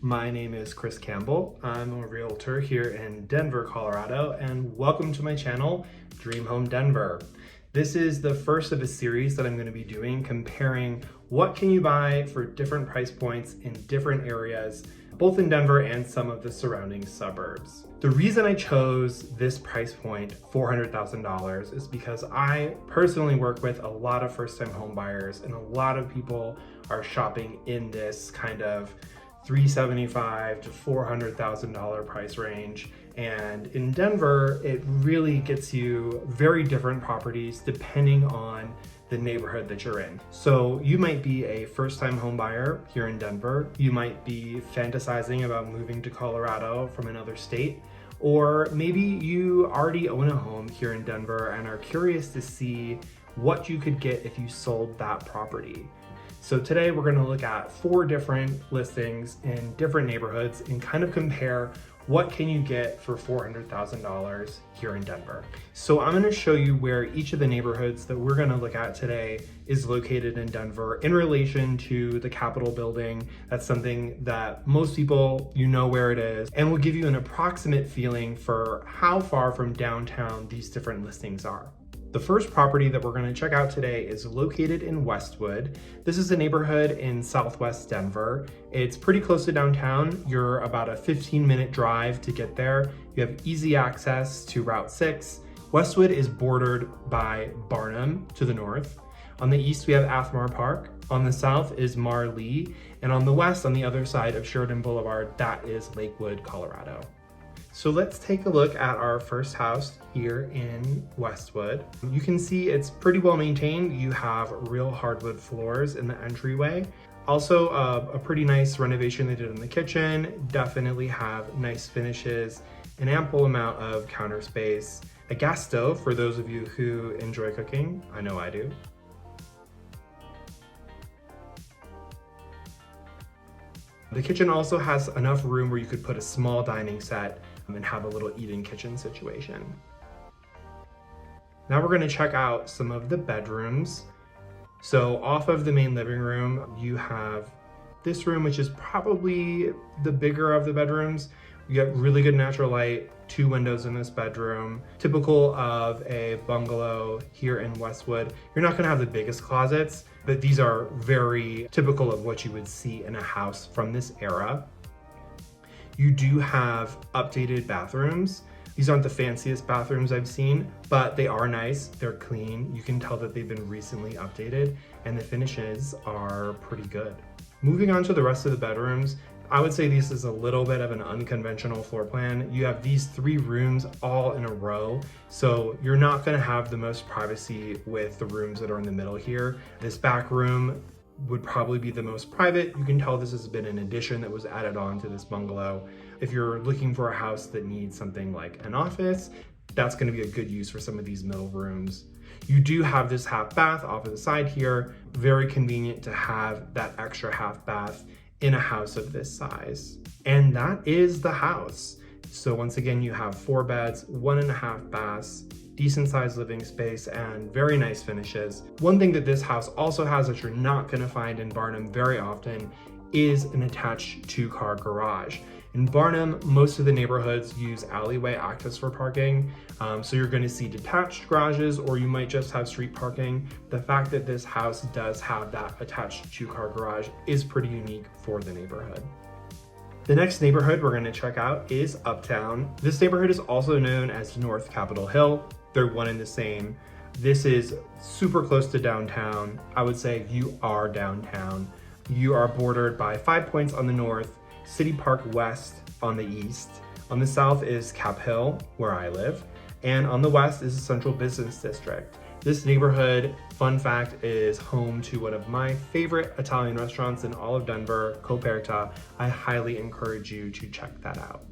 My name is Chris Campbell. I'm a realtor here in Denver, Colorado, and welcome to my channel, Dream Home Denver. This is the first of a series that I'm going to be doing comparing what can you buy for different price points in different areas, both in Denver and some of the surrounding suburbs. The reason I chose this price point, $400,000, is because I personally work with a lot of first-time home buyers, and a lot of people are shopping in this kind of $375,000 to $400,000 price range. And in Denver, it really gets you very different properties depending on the neighborhood that you're in. So you might be a first-time home buyer here in Denver. You might be fantasizing about moving to Colorado from another state, or maybe you already own a home here in Denver and are curious to see what you could get if you sold that property. So today we're going to look at 4 different listings in different neighborhoods and kind of compare what can you get for $400,000 here in Denver. So I'm going to show you where each of the neighborhoods that we're going to look at today is located in Denver in relation to the Capitol building. That's something that most people, you know where it is, and will give you an approximate feeling for how far from downtown these different listings are. The first property that we're going to check out today is located in Westwood. This is a neighborhood in southwest Denver. It's pretty close to downtown. You're about a 15-minute drive to get there. You have easy access to Route 6. Westwood is bordered by Barnum to the north. On the east, we have Athmar Park. On the south is Marlee. And on the west, on the other side of Sheridan Boulevard, that is Lakewood, Colorado. So let's take a look at our first house here in Westwood. You can see it's pretty well maintained. You have real hardwood floors in the entryway. Also a pretty nice renovation they did in the kitchen. Definitely have nice finishes, an ample amount of counter space, a gas stove for those of you who enjoy cooking. I know I do. The kitchen also has enough room where you could put a small dining set and have a little eat-in kitchen situation. Now we're going to check out some of the bedrooms. So off of the main living room, you have this room, which is probably the bigger of the bedrooms. You get really good natural light, 2 windows in this bedroom. Typical of a bungalow here in Westwood. You're not gonna have the biggest closets, but these are very typical of what you would see in a house from this era. You do have updated bathrooms. These aren't the fanciest bathrooms I've seen, but they are nice, they're clean. You can tell that they've been recently updated, and the finishes are pretty good. Moving on to the rest of the bedrooms, I would say this is a little bit of an unconventional floor plan. You have these 3 rooms all in a row, so you're not gonna have the most privacy with the rooms that are in the middle here. This back room would probably be the most private. You can tell this has been an addition that was added on to this bungalow. If you're looking for a house that needs something like an office, that's gonna be a good use for some of these middle rooms. You do have this half bath off of the side here. Very convenient to have that extra half bath in a house of this size. And that is the house. So once again, you have 4 beds, 1.5 baths, decent sized living space, and very nice finishes. One thing that this house also has that you're not gonna find in Barnum very often is an attached 2-car garage. In Barnum, most of the neighborhoods use alleyway access for parking, so you're going to see detached garages, or you might just have street parking. The fact that this house does have that attached 2-car garage is pretty unique for the neighborhood. The next neighborhood we're going to check out is Uptown. This neighborhood is also known as North Capitol Hill. They're one and the same. This is super close to downtown. I would say you are downtown. You are bordered by 5 Points on the north, City Park West on the east. On the south is Cap Hill, where I live, and on the west is the Central Business District. This neighborhood, fun fact, is home to one of my favorite Italian restaurants in all of Denver, Coperta. I highly encourage you to check that out.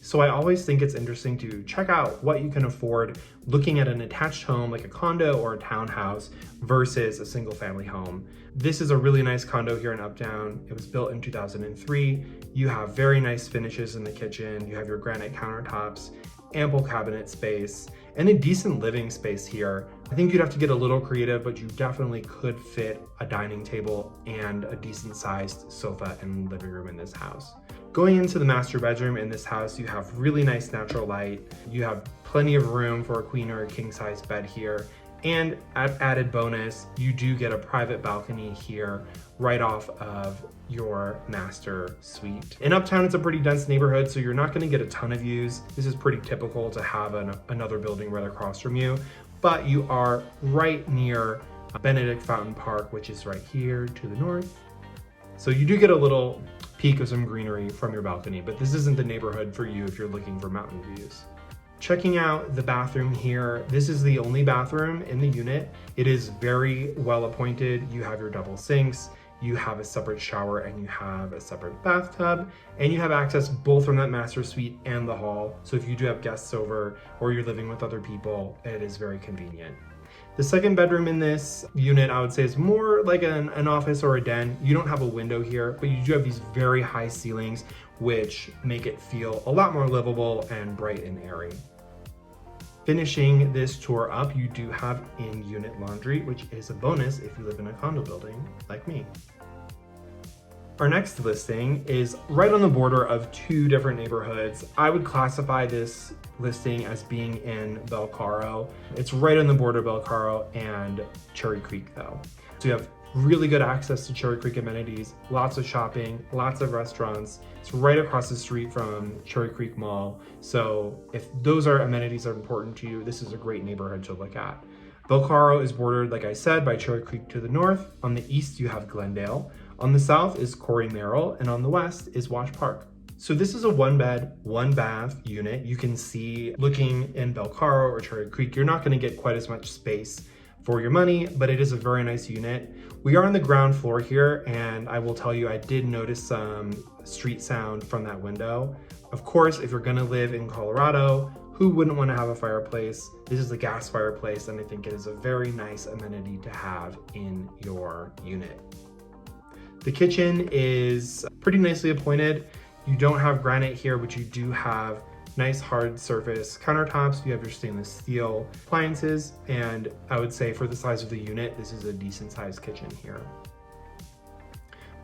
So I always think it's interesting to check out what you can afford looking at an attached home like a condo or a townhouse versus a single family home. This is a really nice condo here in Uptown. It was built in 2003. You have very nice finishes in the kitchen. You have your granite countertops, ample cabinet space, and a decent living space here. I think you'd have to get a little creative, but you definitely could fit a dining table and a decent sized sofa and living room in this house. Going into the master bedroom in this house, you have really nice natural light. You have plenty of room for a queen or a king size bed here. And added bonus, you do get a private balcony here right off of your master suite. In Uptown, it's a pretty dense neighborhood, so you're not gonna get a ton of views. This is pretty typical to have another building right across from you, but you are right near Benedict Fountain Park, which is right here to the north. So you do get a little peek of some greenery from your balcony, but this isn't the neighborhood for you if you're looking for mountain views. Checking out the bathroom here, this is the only bathroom in the unit. It is very well appointed. You have your double sinks, you have a separate shower, and you have a separate bathtub, and you have access both from that master suite and the hall. So if you do have guests over or you're living with other people, it is very convenient. The second bedroom in this unit, I would say, is more like an office or a den. You don't have a window here, but you do have these very high ceilings, which make it feel a lot more livable and bright and airy. Finishing this tour up, you do have in-unit laundry, which is a bonus if you live in a condo building like me. Our next listing is right on the border of two different neighborhoods. I would classify this listing as being in Belcaro. It's right on the border of Belcaro and Cherry Creek though. So you have really good access to Cherry Creek amenities, lots of shopping, lots of restaurants. It's right across the street from Cherry Creek Mall. So if those amenities are important to you, this is a great neighborhood to look at. Belcaro is bordered, like I said, by Cherry Creek to the north. On the east, you have Glendale. On the south is Corey Merrill, and on the west is Wash Park. So this is a 1-bed, 1-bath unit. You can see, looking in Belcaro or Cherry Creek, you're not gonna get quite as much space for your money, but it is a very nice unit. We are on the ground floor here, and I will tell you, I did notice some street sound from that window. Of course, if you're gonna live in Colorado, who wouldn't wanna have a fireplace? This is a gas fireplace, and I think it is a very nice amenity to have in your unit. The kitchen is pretty nicely appointed. You don't have granite here, but you do have nice hard surface countertops. You have your stainless steel appliances, and I would say for the size of the unit, this is a decent sized kitchen here.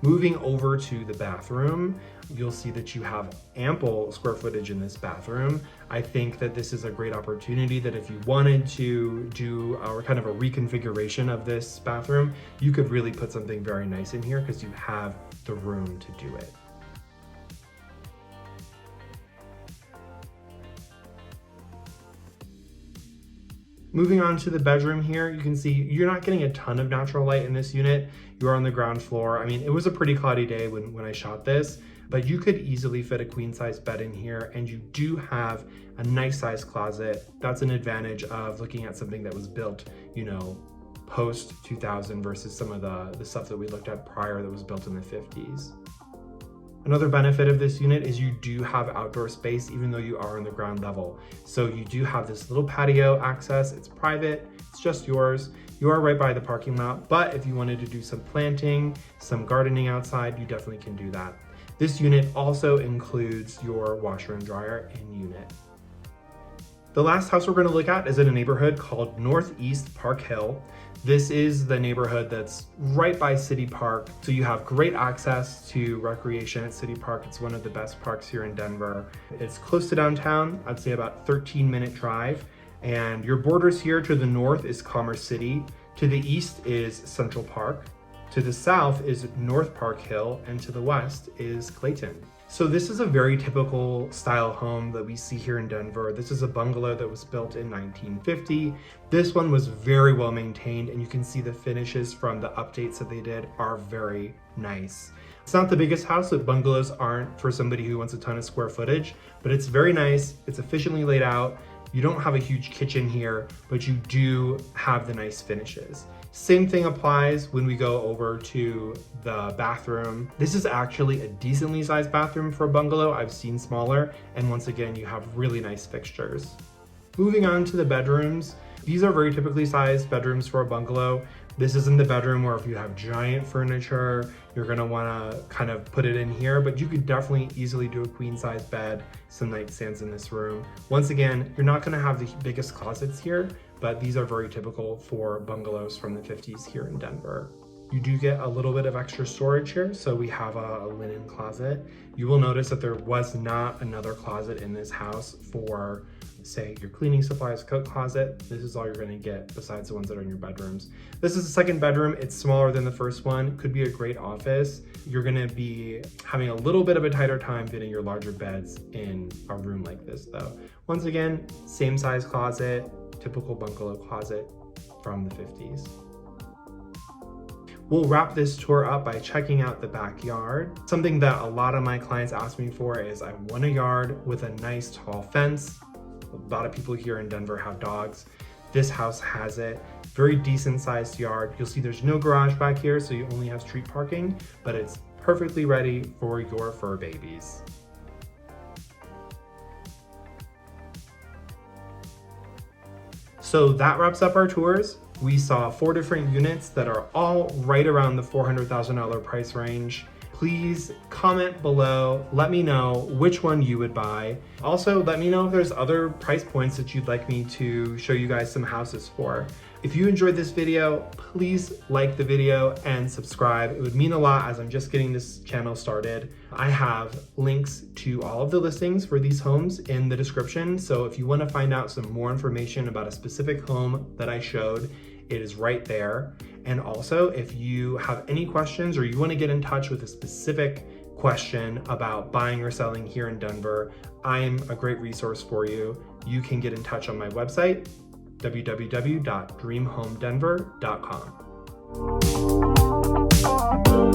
Moving over to the bathroom, you'll see that you have ample square footage in this bathroom. I think that this is a great opportunity that if you wanted to do kind of a reconfiguration of this bathroom, you could really put something very nice in here because you have the room to do it. Moving on to the bedroom here, you can see you're not getting a ton of natural light in this unit. You are on the ground floor. I mean, it was a pretty cloudy day when I shot this, but you could easily fit a queen size bed in here, and you do have a nice size closet. That's an advantage of looking at something that was built, you know, post 2000 versus some of the stuff that we looked at prior that was built in the 50s. Another benefit of this unit is you do have outdoor space even though you are on the ground level. So you do have this little patio access. It's private, it's just yours. You are right by the parking lot, but if you wanted to do some planting, some gardening outside, you definitely can do that. This unit also includes your washer and dryer in unit. The last house we're going to look at is in a neighborhood called Northeast Park Hill. This is the neighborhood that's right by City Park, so you have great access to recreation at City Park. It's one of the best parks here in Denver. It's close to downtown, I'd say about 13-minute drive, and your borders here to the north is Commerce City, to the east is Central Park, to the south is North Park Hill, and to the west is Clayton. So this is a very typical style home that we see here in Denver. This is a bungalow that was built in 1950. This one was very well maintained, and you can see the finishes from the updates that they did are very nice. It's not the biggest house, but bungalows aren't for somebody who wants a ton of square footage, but it's very nice. It's efficiently laid out. You don't have a huge kitchen here, but you do have the nice finishes. Same thing applies when we go over to the bathroom. This is actually a decently sized bathroom for a bungalow. I've seen smaller, and once again, you have really nice fixtures. Moving on to the bedrooms. These are very typically sized bedrooms for a bungalow. This isn't the bedroom where if you have giant furniture, you're gonna wanna kind of put it in here, but you could definitely easily do a queen size bed, some nightstands in this room. Once again, you're not gonna have the biggest closets here, but these are very typical for bungalows from the 50s here in Denver. You do get a little bit of extra storage here. So we have a linen closet. You will notice that there was not another closet in this house for, say, your cleaning supplies, coat closet. This is all you're gonna get besides the ones that are in your bedrooms. This is the second bedroom. It's smaller than the first one. Could be a great office. You're gonna be having a little bit of a tighter time fitting your larger beds in a room like this though. Once again, same size closet, typical bungalow closet from the 50s. We'll wrap this tour up by checking out the backyard. Something that a lot of my clients ask me for is I want a yard with a nice tall fence. A lot of people here in Denver have dogs. This house has it. Very decent sized yard. You'll see there's no garage back here, so you only have street parking, but it's perfectly ready for your fur babies. So that wraps up our tours. We saw 4 different units that are all right around the $400,000 price range. Please comment below, let me know which one you would buy. Also, let me know if there's other price points that you'd like me to show you guys some houses for. If you enjoyed this video, please like the video and subscribe. It would mean a lot as I'm just getting this channel started. I have links to all of the listings for these homes in the description. So if you want to find out some more information about a specific home that I showed, it is right there. And also, if you have any questions or you want to get in touch with a specific question about buying or selling here in Denver, I'm a great resource for you. You can get in touch on my website, www.dreamhomedenver.com.